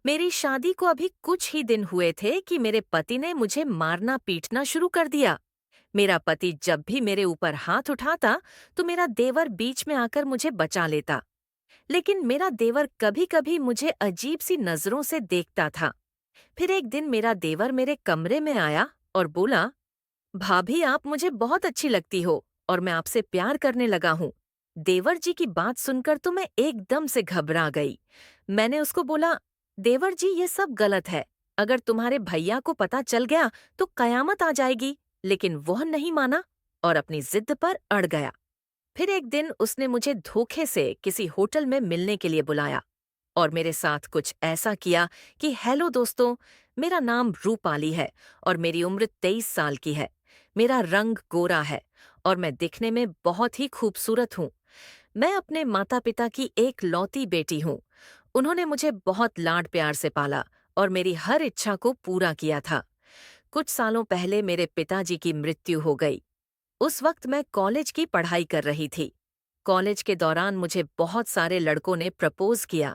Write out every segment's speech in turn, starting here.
मेरी शादी को अभी कुछ ही दिन हुए थे कि मेरे पति ने मुझे मारना पीटना शुरू कर दिया। मेरा पति जब भी मेरे ऊपर हाथ उठाता तो मेरा देवर बीच में आकर मुझे बचा लेता। लेकिन मेरा देवर कभी-कभी मुझे अजीब सी नजरों से देखता था। फिर एक दिन मेरा देवर मेरे कमरे में आया और बोला, भाभी आप मुझे बहुत अच्छी लगती हो और मैं आपसे प्यार करने लगा हूँ। देवर जी की बात सुनकर तो मैं एकदम से घबरा गई। मैंने उसको बोला, देवर जी ये सब गलत है। अगर तुम्हारे भैया को पता चल गया तो कयामत आ जाएगी। लेकिन वह नहीं माना और अपनी जिद पर अड़ गया। फिर एक दिन उसने मुझे धोखे से किसी होटल में मिलने के लिए बुलाया और मेरे साथ कुछ ऐसा किया कि हेलो दोस्तों, मेरा नाम रूपाली है और मेरी उम्र 23 साल की है। मेरा रंग गोरा है और मैं दिखने में बहुत ही खूबसूरत हूँ। मैं अपने माता पिता की एक लौती बेटी हूँ। उन्होंने मुझे बहुत लाड प्यार से पाला और मेरी हर इच्छा को पूरा किया था। कुछ सालों पहले मेरे पिताजी की मृत्यु हो गई। उस वक्त मैं कॉलेज की पढ़ाई कर रही थी। कॉलेज के दौरान मुझे बहुत सारे लड़कों ने प्रपोज किया,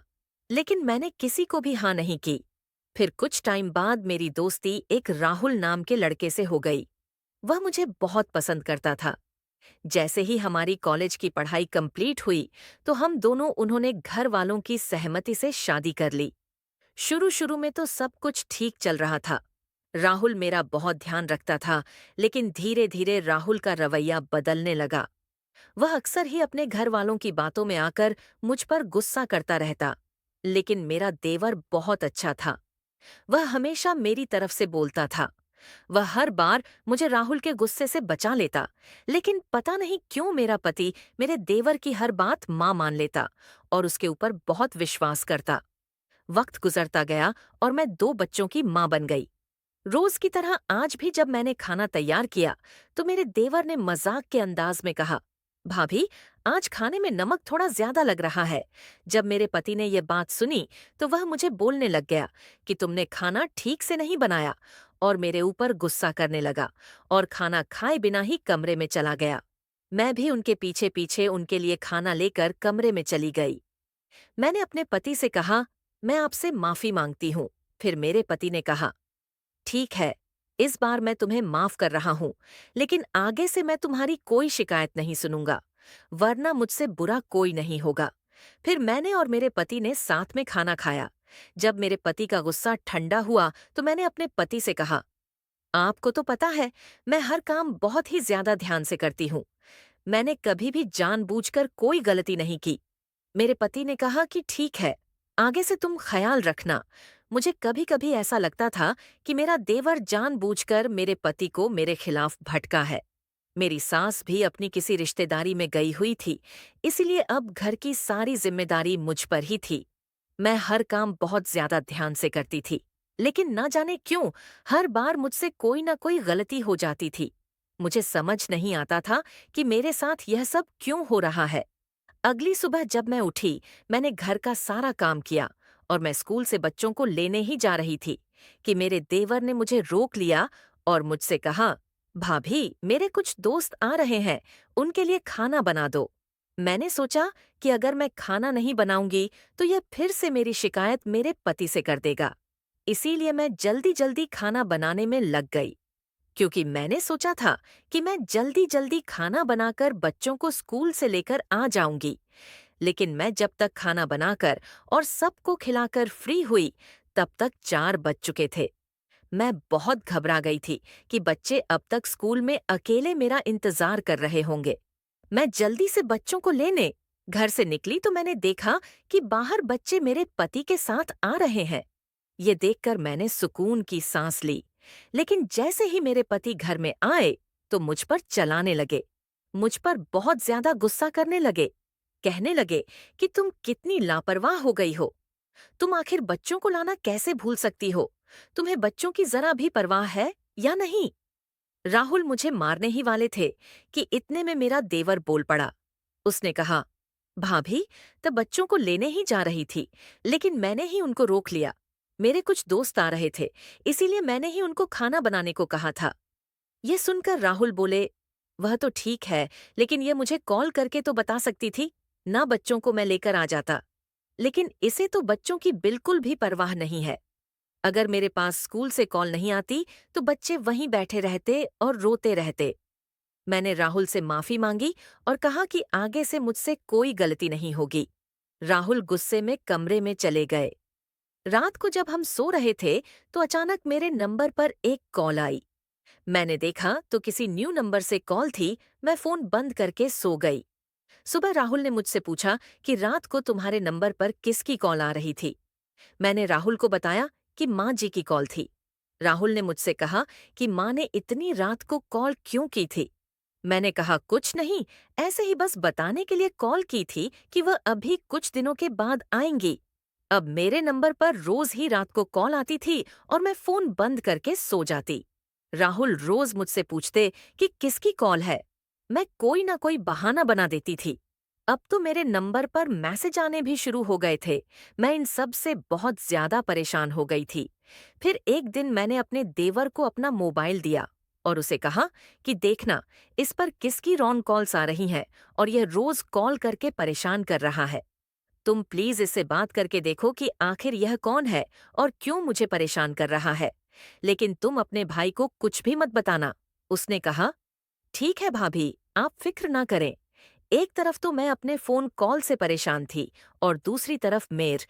लेकिन मैंने किसी को भी हाँ नहीं की। फिर कुछ टाइम बाद मेरी दोस्ती एक राहुल नाम के लड़के से हो गई। वह मुझे बहुत पसंद करता था। जैसे ही हमारी कॉलेज की पढ़ाई कंप्लीट हुई, तो हम दोनों उन्होंने घर वालों की सहमति से शादी कर ली। शुरू शुरू में तो सब कुछ ठीक चल रहा था। राहुल मेरा बहुत ध्यान रखता था, लेकिन धीरे धीरे राहुल का रवैया बदलने लगा। वह अक्सर ही अपने घर वालों की बातों में आकर मुझ पर गुस्सा करता रहता। लेकिन मेरा देवर बहुत अच्छा था। वह हमेशा मेरी तरफ से बोलता था। वह हर बार मुझे राहुल के गुस्से से बचा लेता। लेकिन पता नहीं क्यों मेरा पति मेरे देवर की हर बात मां मान लेता और उसके ऊपर बहुत विश्वास करता। वक्त गुजरता गया और मैं 2 बच्चों की मां बन गई। रोज की तरह आज भी जब मैंने खाना तैयार किया, तो मेरे देवर ने मजाक के अंदाज में कहा, भाभी आज खाने में नमक थोड़ा ज्यादा लग रहा है। जब मेरे पति ने यह बात सुनी, तो वह मुझे बोलने लग गया कि तुमने खाना ठीक से नहीं बनाया और मेरे ऊपर गुस्सा करने लगा और खाना खाए बिना ही कमरे में चला गया। मैं भी उनके पीछे पीछे उनके लिए खाना लेकर कमरे में चली गई। मैंने अपने पति से कहा, मैं आपसे माफी मांगती हूँ। फिर मेरे पति ने कहा, ठीक है, इस बार मैं तुम्हें माफ कर रहा हूँ, लेकिन आगे से मैं तुम्हारी कोई शिकायत नहीं सुनूंगा, वरना मुझसे बुरा कोई नहीं होगा। फिर मैंने और मेरे पति ने साथ में खाना खाया। जब मेरे पति का गुस्सा ठंडा हुआ, तो मैंने अपने पति से कहा, आपको तो पता है, मैं हर काम बहुत ही ज्यादा ध्यान से करती हूँ। मैंने कभी भी जानबूझकर कोई गलती नहीं की। मेरे पति ने कहा कि ठीक है, आगे से तुम ख्याल रखना। मुझे कभी कभी ऐसा लगता था कि मेरा देवर जानबूझकर मेरे पति को मेरे खिलाफ भटका है। मेरी सास भी अपनी किसी रिश्तेदारी में गई हुई थी, इसीलिए अब घर की सारी जिम्मेदारी मुझ पर ही थी। मैं हर काम बहुत ज्यादा ध्यान से करती थी, लेकिन न जाने क्यों हर बार मुझसे कोई न कोई गलती हो जाती थी। मुझे समझ नहीं आता था कि मेरे साथ यह सब क्यों हो रहा है। अगली सुबह जब मैं उठी, मैंने घर का सारा काम किया और मैं स्कूल से बच्चों को लेने ही जा रही थी कि मेरे देवर ने मुझे रोक लिया और मुझसे कहा, भाभी मेरे कुछ दोस्त आ रहे हैं, उनके लिए खाना बना दो। मैंने सोचा कि अगर मैं खाना नहीं बनाऊंगी तो यह फिर से मेरी शिकायत मेरे पति से कर देगा। इसीलिए मैं जल्दी जल्दी खाना बनाने में लग गई, क्योंकि मैंने सोचा था कि मैं जल्दी जल्दी खाना बनाकर बच्चों को स्कूल से लेकर आ जाऊंगी। लेकिन मैं जब तक खाना बनाकर और सबको खिलाकर फ्री हुई, तब तक 4 बज चुके थे। मैं बहुत घबरा गई थी कि बच्चे अब तक स्कूल में अकेले मेरा इंतजार कर रहे होंगे। मैं जल्दी से बच्चों को लेने घर से निकली तो मैंने देखा कि बाहर बच्चे मेरे पति के साथ आ रहे हैं। ये देखकर मैंने सुकून की सांस ली। लेकिन जैसे ही मेरे पति घर में आए, तो मुझ पर चलाने लगे। मुझ पर बहुत ज्यादा गुस्सा करने लगे। कहने लगे कि तुम कितनी लापरवाह हो गई हो। तुम आखिर बच्चों को लाना कैसे भूल सकती हो? तुम्हें बच्चों की जरा भी परवाह है या नहीं? राहुल मुझे मारने ही वाले थे कि इतने में मेरा देवर बोल पड़ा। उसने कहा, भाभी तब बच्चों को लेने ही जा रही थी, लेकिन मैंने ही उनको रोक लिया। मेरे कुछ दोस्त आ रहे थे, इसीलिए मैंने ही उनको खाना बनाने को कहा था। ये सुनकर राहुल बोले, वह तो ठीक है, लेकिन ये मुझे कॉल करके तो बता सकती थी ना, बच्चों को मैं लेकर आ जाता। लेकिन इसे तो बच्चों की बिल्कुल भी परवाह नहीं है। अगर मेरे पास स्कूल से कॉल नहीं आती, तो बच्चे वहीं बैठे रहते और रोते रहते। मैंने राहुल से माफी मांगी और कहा कि आगे से मुझसे कोई गलती नहीं होगी। राहुल गुस्से में कमरे में चले गए। रात को जब हम सो रहे थे, तो अचानक मेरे नंबर पर एक कॉल आई। मैंने देखा तो किसी न्यू नंबर से कॉल थी। मैं फोन बंद करके सो गई। सुबह राहुल ने मुझसे पूछा कि रात को तुम्हारे नंबर पर किसकी कॉल आ रही थी। मैंने राहुल को बताया कि माँ जी की कॉल थी। राहुल ने मुझसे कहा कि माँ ने इतनी रात को कॉल क्यों की थी। मैंने कहा कुछ नहीं, ऐसे ही बस बताने के लिए कॉल की थी कि वह अभी कुछ दिनों के बाद आएंगी। अब मेरे नंबर पर रोज ही रात को कॉल आती थी और मैं फोन बंद करके सो जाती। राहुल रोज मुझसे पूछते कि किसकी कॉल है। मैं कोई ना कोई बहाना बना देती थी। अब तो मेरे नंबर पर मैसेज आने भी शुरू हो गए थे। मैं इन सब से बहुत ज्यादा परेशान हो गई थी। फिर एक दिन मैंने अपने देवर को अपना मोबाइल दिया और उसे कहा कि देखना, इस पर किसकी रॉन्ग कॉल्स आ रही हैं और यह रोज कॉल करके परेशान कर रहा है। तुम प्लीज इससे बात करके देखो कि आखिर यह कौन है और क्यों मुझे परेशान कर रहा है। लेकिन तुम अपने भाई को कुछ भी मत बताना। उसने कहा, ठीक है भाभी, आप फिक्र ना करें। एक तरफ तो मैं अपने फोन कॉल से परेशान थी और दूसरी तरफ मेर